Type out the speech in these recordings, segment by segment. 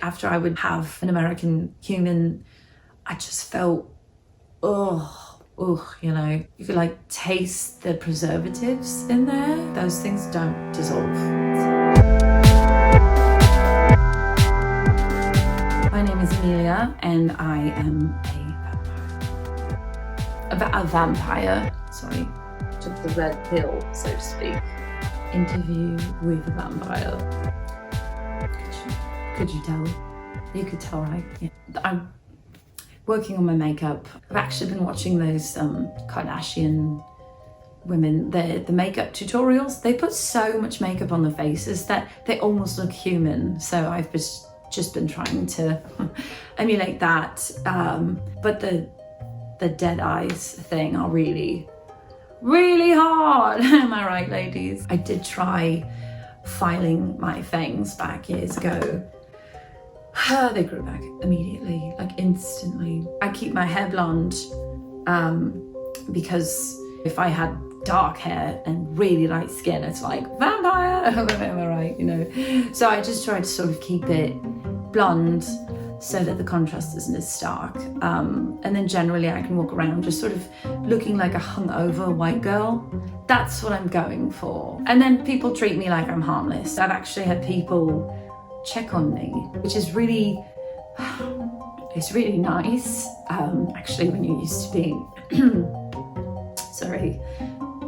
After I would have an American human, I just felt, you know, you could like taste the preservatives in there. Those things don't dissolve. My name is Amelia and I am a vampire, sorry. Took the red pill, so to speak. Interview with a vampire. Could you tell? You could tell, right? Yeah. I'm working on my makeup. I've actually been watching those Kardashian women, the makeup tutorials. They put so much makeup on their faces that they almost look human. So I've just been trying to emulate that. But the dead eyes thing are really hard. Am I right, ladies? I did try filing my fangs back years ago. They grew back immediately, like instantly. I keep my hair blonde because if I had dark hair and really light skin, it's like vampire. Am I right? You know. So I just try to sort of keep it blonde so that the contrast isn't as stark. And then generally I can walk around just sort of looking like a hungover white girl. That's what I'm going for. And then people treat me like I'm harmless. I've actually had people check on me, which is really, it's really nice. Actually, when you're used to being,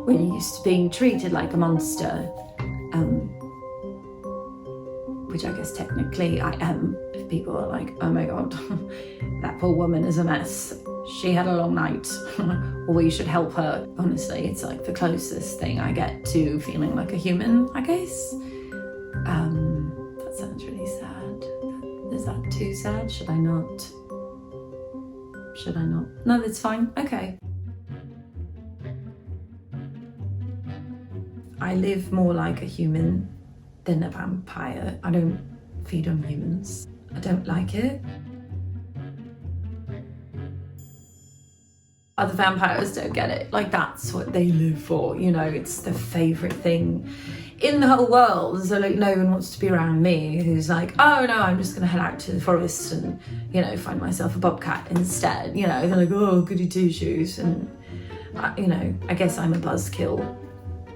when you're used to being treated like a monster, which I guess technically I am, if people are like, oh my God, that poor woman is a mess. She had a long night, or we should help her. Honestly, it's like the closest thing I get to feeling like a human, I guess. That sounds really sad. Is that too sad? Should I not? No, that's fine. Okay. I live more like a human than a vampire. I don't feed on humans. I don't like it. Other vampires don't get it. Like, that's what they live for, you know, it's the favorite thing in the whole world. So like no one wants to be around me who's like, oh no, I'm just gonna head out to the forest and, you know, find myself a bobcat instead. You know, they're like, oh, goody two shoes. And you know, I guess I'm a buzzkill.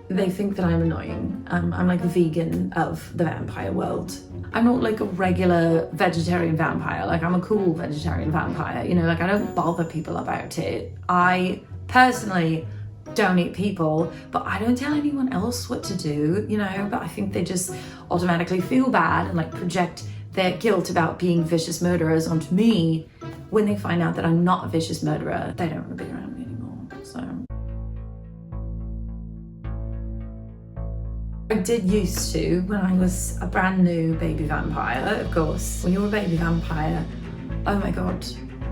They think that I'm annoying. I'm like a vegan of the vampire world. I'm not like a regular vegetarian vampire. Like, I'm a cool vegetarian vampire, you know, like I don't bother people about it. I personally don't eat people, but I don't tell anyone else what to do, you know, but I think they just automatically feel bad and like project their guilt about being vicious murderers onto me. When they find out that I'm not a vicious murderer, they don't want to be around me anymore, so. I did used to, when I was a brand new baby vampire, of course. When you're a baby vampire, oh my God,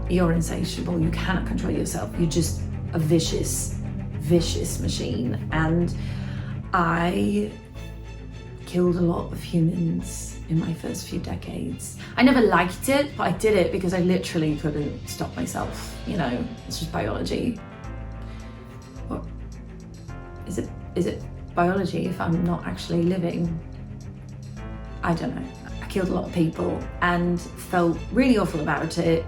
you're insatiable. You cannot control yourself. You're just a vicious machine. And I killed a lot of humans in my first few decades. I never liked it, but I did it because I literally couldn't stop myself. You know, it's just biology. What? Is it biology if I'm not actually living? I don't know. I killed a lot of people and felt really awful about it.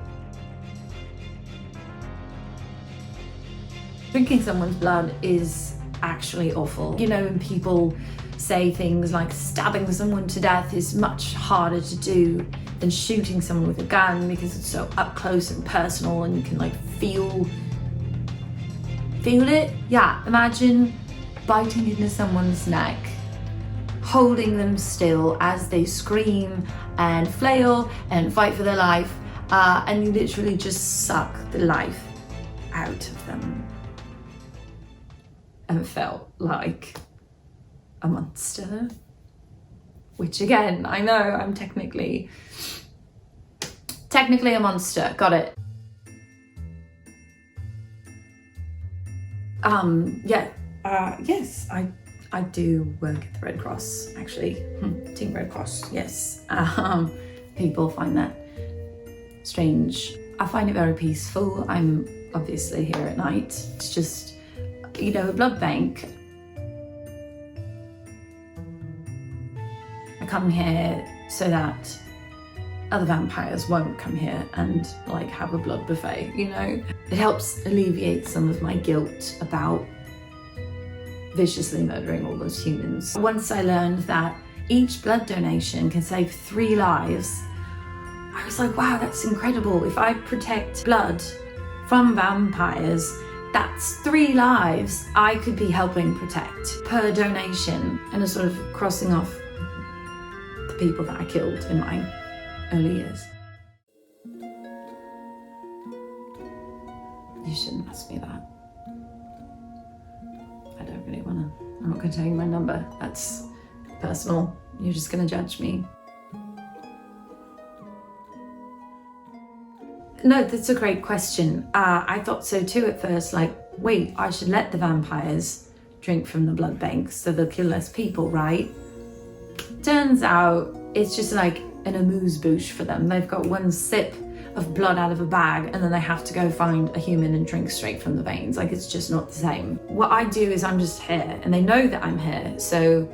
Drinking someone's blood is actually awful. You know, when people say things like stabbing someone to death is much harder to do than shooting someone with a gun because it's so up close and personal and you can like feel it? Yeah, imagine biting into someone's neck, holding them still as they scream and flail and fight for their life, and you literally just suck the life out of them. And felt like a monster, which again, I know I'm technically a monster, got it. Yes, I do work at the Red Cross, actually. Team Red Cross, yes. People find that strange. I find it very peaceful. I'm obviously here at night. It's just, you know, a blood bank. I come here so that other vampires won't come here and like have a blood buffet, you know? It helps alleviate some of my guilt about viciously murdering all those humans. Once I learned that each blood donation can save 3 lives, I was like, wow, that's incredible. If I protect blood from vampires, that's 3 lives I could be helping protect per donation, and a sort of crossing off the people that I killed in my early years. You shouldn't ask me that. I don't really wanna. I'm not gonna tell you my number. That's personal. You're just gonna judge me. No, that's a great question. I thought so too at first, like, wait, I should let the vampires drink from the blood bank so they'll kill less people, right? Turns out it's just like an amuse-bouche for them. They've got 1 sip of blood out of a bag and then they have to go find a human and drink straight from the veins. Like, it's just not the same. What I do is I'm just here and they know that I'm here, so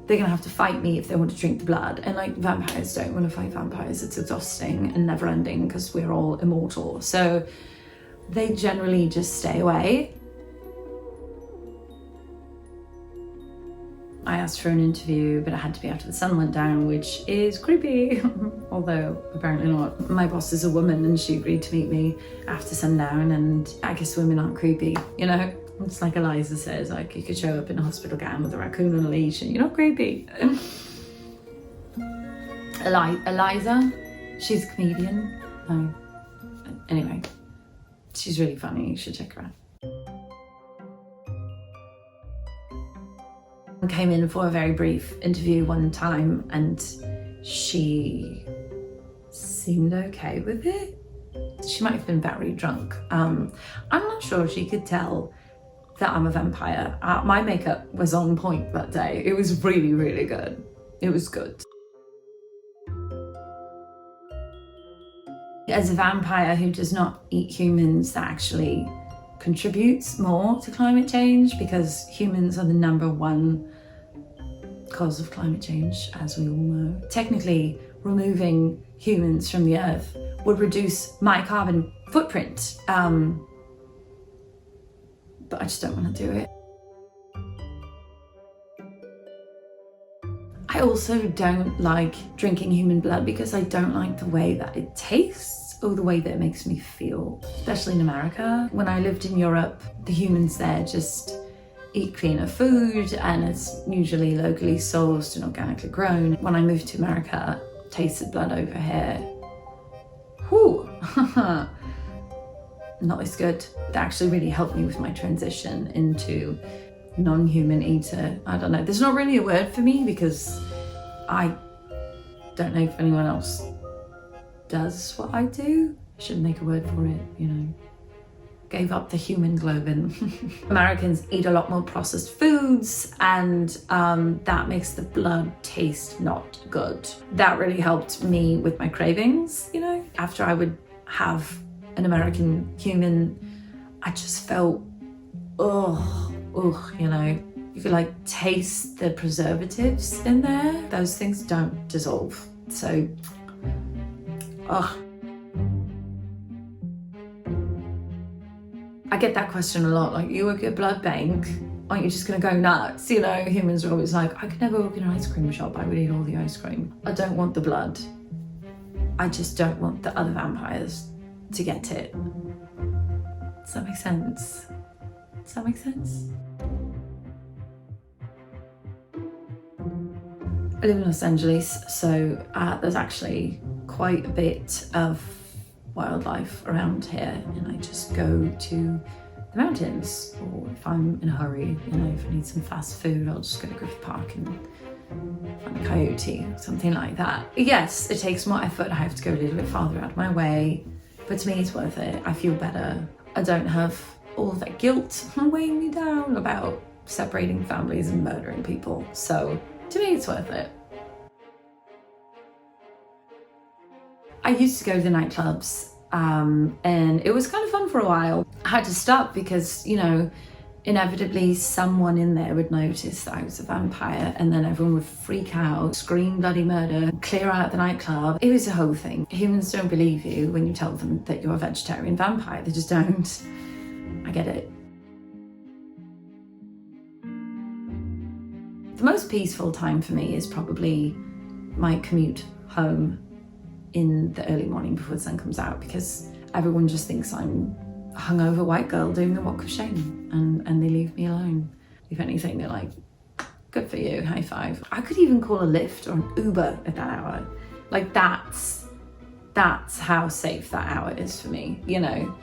they're gonna have to fight me if they want to drink the blood. And like, vampires don't want to fight vampires. It's exhausting and never ending because we're all immortal. So they generally just stay away. I asked for an interview, but it had to be after the sun went down, which is creepy, although apparently not. My boss is a woman and she agreed to meet me after sundown, and I guess women aren't creepy, you know? It's like Eliza says, like, you could show up in a hospital gown with a raccoon on a leash and you're not creepy. Eliza, she's a comedian. Anyway, she's really funny, you should check her out. I came in for a very brief interview one time and she seemed okay with it. She might have been very drunk. I'm not sure she could tell that I'm a vampire. My makeup was on point that day. It was really, really good. It was good. As a vampire who does not eat humans, that actually contributes more to climate change, because humans are the #1 cause of climate change, as we all know. Technically, removing humans from the earth would reduce my carbon footprint, but I just don't want to do it. I also don't like drinking human blood because I don't like the way that it tastes or the way that it makes me feel, especially in America. When I lived in Europe, the humans there just eat cleaner food and it's usually locally sourced and organically grown. When I moved to America, tasted blood over here. Whew, not as good. That actually really helped me with my transition into non-human eater. I don't know, there's not really a word for me because I don't know if anyone else does what I do. I should make a word for it, you know. Gave up the human globin. Americans eat a lot more processed foods and that makes the blood taste not good. That really helped me with my cravings, you know. After I would have an American human, I just felt, you know. You could like taste the preservatives in there. Those things don't dissolve. So, I get that question a lot, like, you work at a blood bank, aren't you just gonna go nuts? You know, humans are always like, I could never work in an ice cream shop, I would eat all the ice cream. I don't want the blood. I just don't want the other vampires to get it. Does that make sense? Does that make sense? I live in Los Angeles, so there's actually quite a bit of wildlife around here, and I just go to the mountains, or if I'm in a hurry, you know, if I need some fast food, I'll just go to Griffith Park and find a coyote, something like that. Yes, it takes more effort, I have to go a little bit farther out of my way, but to me it's worth it. I feel better. I don't have all of that guilt weighing me down about separating families and murdering people, so to me it's worth it. I used to go to the nightclubs and it was kind of fun for a while. I had to stop because, you know, inevitably someone in there would notice that I was a vampire, and then everyone would freak out, scream bloody murder, clear out the nightclub. It was a whole thing. Humans don't believe you when you tell them that you're a vegetarian vampire. They just don't. I get it. The most peaceful time for me is probably my commute home in the early morning before the sun comes out, because everyone just thinks I'm a hungover white girl doing the walk of shame, and they leave me alone. If anything, they're like, good for you, high five. I could even call a Lyft or an Uber at that hour. Like that's how safe that hour is for me, you know?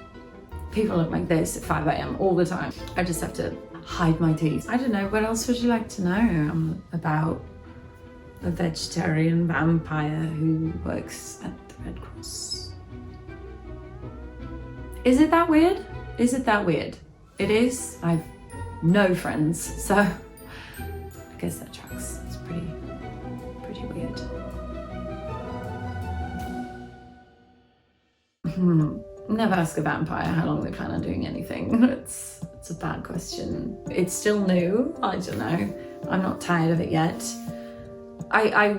People look like this at 5 a.m. all the time. I just have to hide my teeth. I don't know, what else would you like to know about a vegetarian vampire who works at the Red Cross? Is it that weird? Is it that weird? It is. I've no friends, so I guess that tracks. It's pretty weird. Never ask a vampire how long they plan on doing anything. It's a bad question. It's still new. I don't know. I'm not tired of it yet. I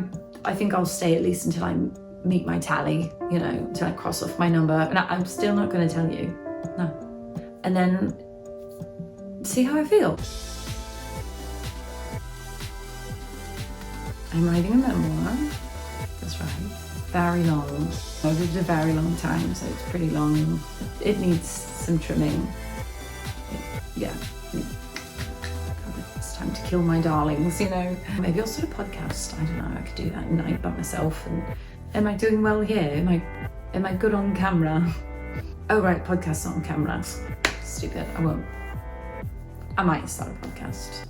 think I'll stay at least until I meet my tally, you know, until I cross off my number. And I'm still not going to tell you. No. And then see how I feel. I'm writing a memoir. That's right. Very long. I lived a very long time, so it's pretty long. It needs some trimming. It's time to kill my darlings, you know. Maybe I'll start a podcast. I don't know. I could do that at night by myself. And am I doing well here? Am I good on camera? Oh right, podcast's not on camera. Stupid. I won't. I might start a podcast.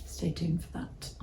Stay tuned for that.